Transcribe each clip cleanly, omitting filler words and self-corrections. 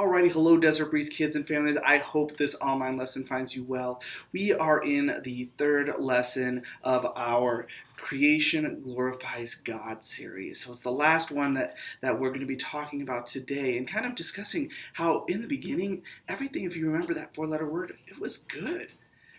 Alrighty, hello Desert Breeze kids and families. I hope this online lesson finds you well. We are in the third lesson of our Creation Glorifies God series. So it's the last one that we're going to be talking about today and kind of discussing how in the beginning, everything, if you remember that four-letter word, it was good.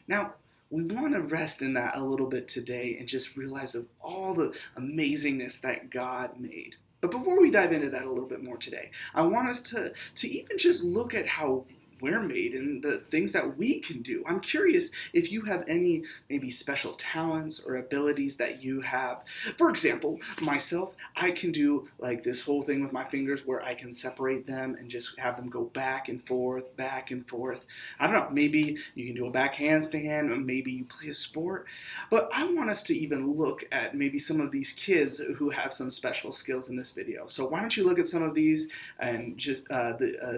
Now, we want to rest in that a little bit today and just realize of all the amazingness that God made. But before we dive into that a little bit more today, I want us to even just look at how we're made and the things that we can do. I'm curious if you have any maybe special talents or abilities that you have. For example, myself, I can do like this whole thing with my fingers where I can separate them and just have them go back and forth, back and forth. I don't know, maybe you can do a back handstand, or maybe you play a sport. But I want us to even look at maybe some of these kids who have some special skills in this video. So why don't you look at some of these and just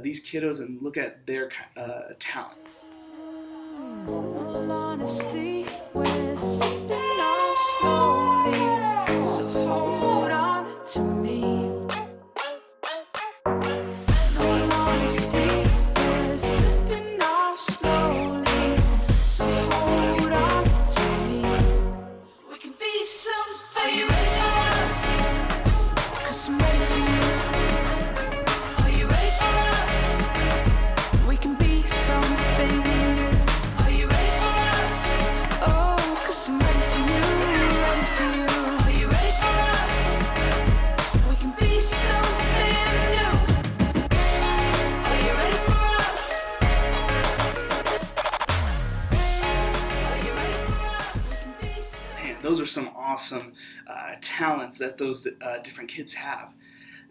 these kiddos and look at their talents. All honesty, we're slipping off slowly, so hold on to me. All honesty, we're slipping off slowly, so hold on to me. We can be something. Are you ready for us? 'Cause I'm ready for you. Are you ready for us? We can be something. Are you ready for us? Oh, 'cause I'm ready for you, ready for you. Are you ready for us? We can be something new. Are you ready for us? Are you ready for us? We can be something. Man, those are some awesome talents that those different kids have.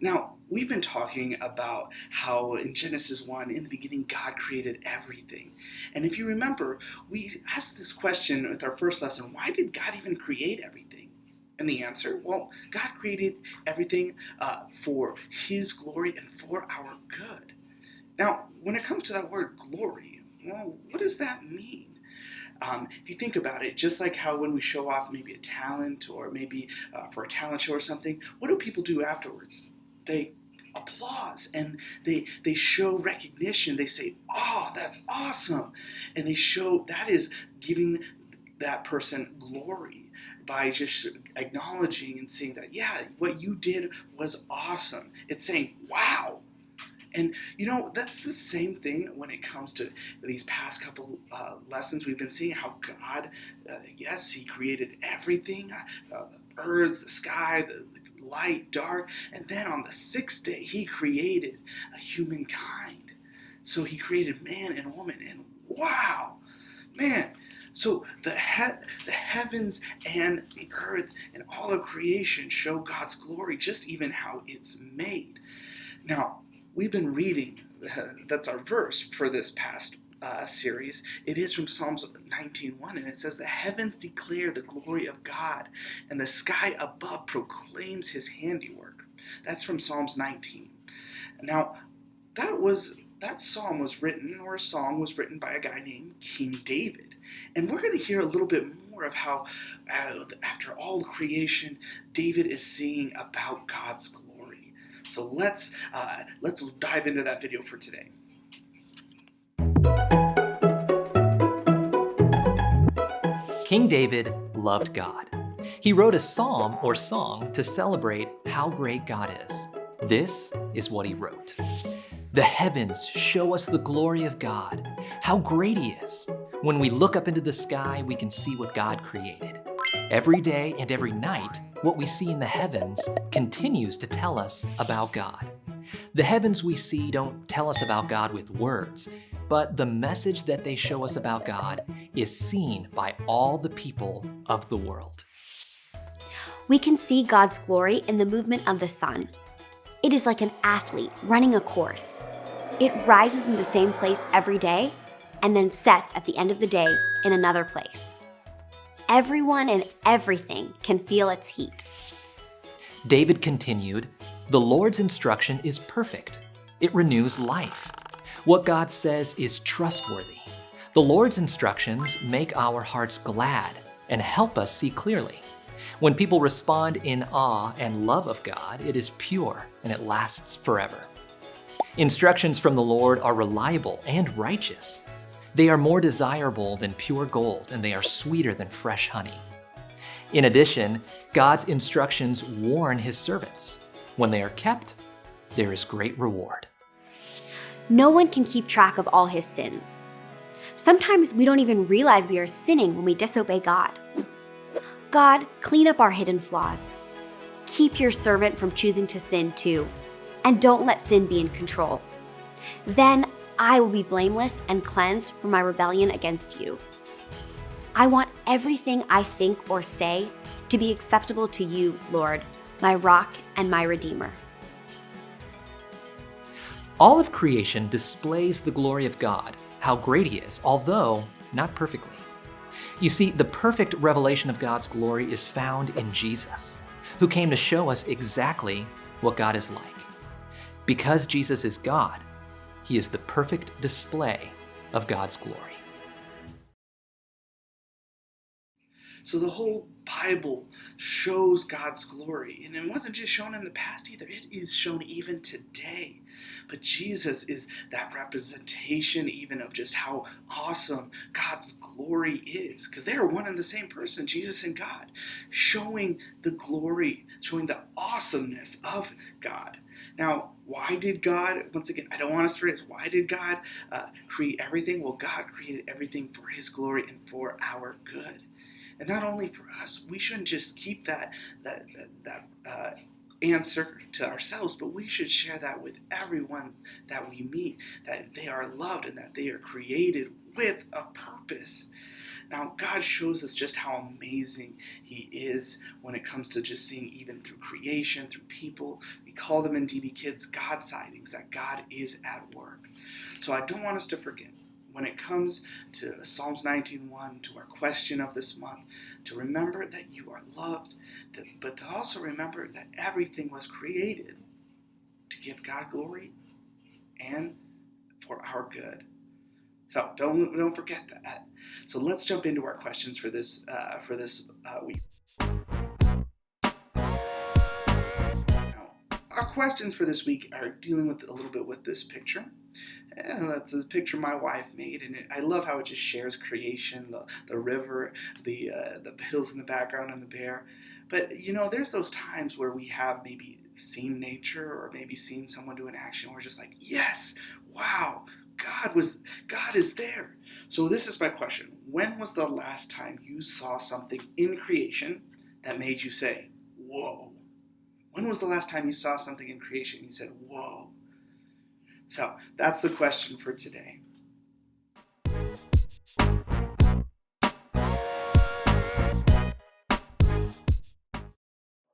Now, we've been talking about how in Genesis 1, in the beginning, God created everything. And if you remember, we asked this question with our first lesson, why did God even create everything? And the answer, well, God created everything for His glory and for our good. Now, when it comes to that word glory, well, what does that mean? If you think about it, just like how when we show off maybe a talent or maybe for a talent show or something, what do people do afterwards? They applause and they show recognition. They say, "Oh, that's awesome." And they show that is giving that person glory by just acknowledging and saying that, yeah, what you did was awesome. It's saying, wow. And, you know, that's the same thing when it comes to these past couple lessons. We've been seeing how God, yes, He created everything, the earth, the sky, the light, dark. And then on the sixth day, He created humankind. So He created man and woman. And wow, man. So the heavens and the earth and all of creation show God's glory, just even how it's made. Now, we've been reading, that's our verse for this past series. It is from Psalms 19:1, and it says, "The heavens declare the glory of God, and the sky above proclaims His handiwork." That's from Psalms 19. Now, that psalm was written, or a song was written by a guy named King David. And we're going to hear a little bit more of how, after all creation, David is singing about God's glory. So let's dive into that video for today. King David loved God. He wrote a psalm or song to celebrate how great God is. This is what he wrote. "The heavens show us the glory of God, how great He is. When we look up into the sky, we can see what God created. Every day and every night, what we see in the heavens continues to tell us about God. The heavens we see don't tell us about God with words, but the message that they show us about God is seen by all the people of the world." We can see God's glory in the movement of the sun. It is like an athlete running a course. It rises in the same place every day and then sets at the end of the day in another place. Everyone and everything can feel its heat. David continued, "The Lord's instruction is perfect. It renews life. What God says is trustworthy. The Lord's instructions make our hearts glad and help us see clearly. When people respond in awe and love of God, it is pure and it lasts forever. Instructions from the Lord are reliable and righteous. They are more desirable than pure gold, and they are sweeter than fresh honey. In addition, God's instructions warn his servants. When they are kept, there is great reward. No one can keep track of all his sins. Sometimes we don't even realize we are sinning when we disobey God. God, clean up our hidden flaws. Keep your servant from choosing to sin too, and don't let sin be in control. Then I will be blameless and cleansed from my rebellion against you. I want everything I think or say to be acceptable to you, Lord, my rock and my redeemer. All of creation displays the glory of God, how great he is, although not perfectly. You see, the perfect revelation of God's glory is found in Jesus, who came to show us exactly what God is like. Because Jesus is God, he is the perfect display of God's glory. So the whole Bible shows God's glory. And it wasn't just shown in the past either. It is shown even today. But Jesus is that representation even of just how awesome God's glory is. Because they are one and the same person, Jesus and God, showing the glory, showing the awesomeness of God. Now, why did God, once again, I don't want us to forget, why did God create everything? Well, God created everything for his glory and for our good. And not only for us, we shouldn't just keep that answer to ourselves, but we should share that with everyone that we meet, that they are loved and that they are created with a purpose. Now, God shows us just how amazing he is when it comes to just seeing even through creation, through people. We call them in dbKids God sightings, that God is at work. So I don't want us to forget, when it comes to Psalms 19:1, to our question of this month, to remember that you are loved, but to also remember that everything was created to give God glory and for our good. So don't forget that. So let's jump into our questions for this week. Now, our questions for this week are dealing with a little bit with this picture. That's a picture my wife made, and I love how it just shares creation, the river, the hills in the background, and the bear. But there's those times where we have maybe seen nature or maybe seen someone do an action where we're just like, yes, wow, God is there. So this is my question: when was the last time you saw something in creation that made you say, whoa? When was the last time you saw something in creation and you said, whoa? So that's the question for today.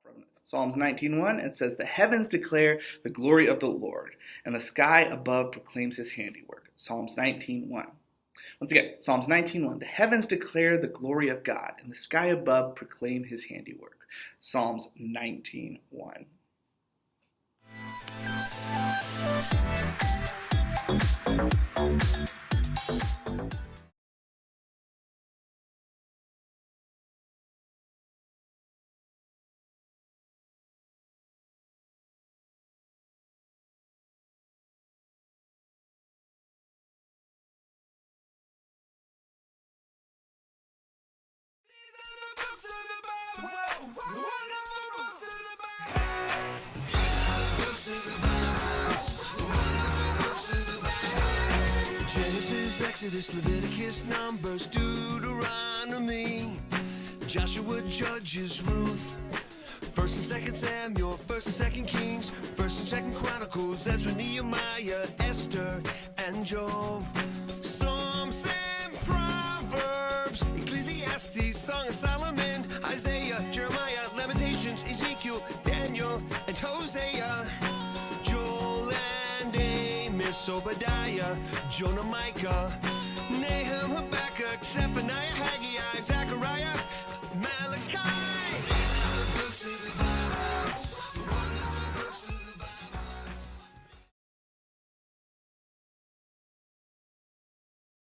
From Psalms 19:1, it says, "The heavens declare the glory of the Lord, and the sky above proclaims his handiwork." Psalms 19:1. Once again, Psalms 19:1, "The heavens declare the glory of God, and the sky above proclaim his handiwork." Psalms 19:1. Genesis, Exodus, Leviticus, Numbers, Deuteronomy, Joshua, Judges, Ruth, 1st and 2nd Samuel, 1st and 2nd Kings, 1st and 2nd Chronicles, Ezra, Nehemiah, Esther, and Job, Psalms and Proverbs, Ecclesiastes, Song of Solomon, Isaiah, Jeremiah, Lamentations, Ezekiel, Daniel, and Hosea, Joel and Amos, Obadiah, Jonah, Micah, Nahum, Habakkuk, Zephaniah, Haggai,